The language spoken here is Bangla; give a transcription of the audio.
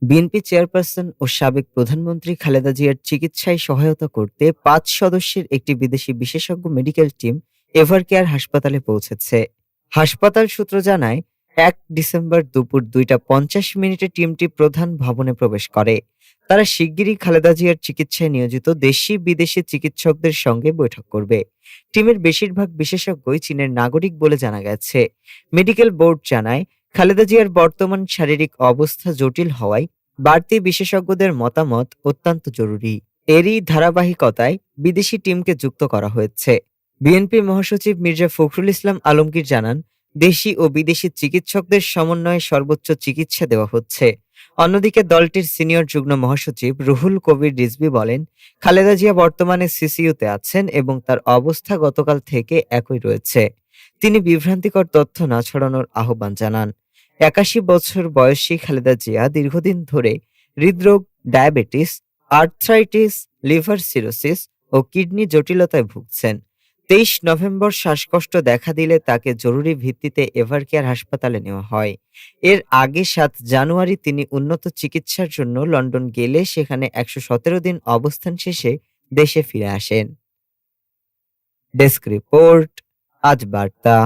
বিএনপি চেয়ারপারসন ও সাবেক প্রধানমন্ত্রী খালেদা জিয়ার চিকিৎসায় সহায়তা করতে ৫ সদস্যের একটি বিদেশি বিশেষজ্ঞ মেডিকেল টিম এভারকেয়ার হাসপাতালে পৌঁছেছে। হাসপাতাল সূত্র জানায়, ১ ডিসেম্বর দুপুর ২টা ৫০ মিনিটে টিমটি প্রধান ভবনে প্রবেশ করে। তারা শিগগিরই খালেদা জিয়ার চিকিৎসায় নিয়োজিত দেশি বিদেশি চিকিৎসকদের সঙ্গে বৈঠক করবে। টিমের বেশিরভাগ বিশেষজ্ঞই চীনের নাগরিক বলে জানা গেছে। মেডিকেল বোর্ড জানায়, খালেদা জিয়ার বর্তমান শারীরিক অবস্থা জটিল হওয়ায় বাড়তি বিশেষজ্ঞদের মতামত অত্যন্ত জরুরি। এরই ধারাবাহিকতায় বিদেশি টিমকে যুক্ত করা হয়েছে। বিএনপি মহাসচিব মির্জা ফখরুল ইসলাম আলমগীর জানান, দেশি ও বিদেশি চিকিৎসকদের সমন্বয়ে সর্বোচ্চ চিকিৎসা দেওয়া হচ্ছে। অন্যদিকে দলটির সিনিয়র যুগ্ম মহাসচিব রুহুল কবির রিজভী বলেন, খালেদা জিয়া বর্তমানে সিসিইউতে আছেন এবং তার অবস্থা গতকাল থেকে একই রয়েছে। তিনি বিভ্রান্তিকর তথ্য না ছড়ানোর আহ্বান জানান। ৮১ বছর বয়সী খালেদা জিয়া দীর্ঘদিন ধরে হৃদরোগ, ডায়াবেটিস, আর্থ্রাইটিস, লিভার সিরোসিস ও কিডনি জটিলতায় ভুগছেন। ২৩ নভেম্বর শ্বাসকষ্ট দেখা দিলে তাকে জরুরি ভিত্তিতে এভারকেয়ার হাসপাতালে নেওয়া হয়। এর আগে ৭ জানুয়ারি তিনি উন্নত চিকিৎসার জন্য লন্ডন গেলে সেখানে ১১৭ দিন অবস্থান শেষে দেশে ফিরে আসেন। ডেস্ক রিপোর্ট, আজ বার্তা।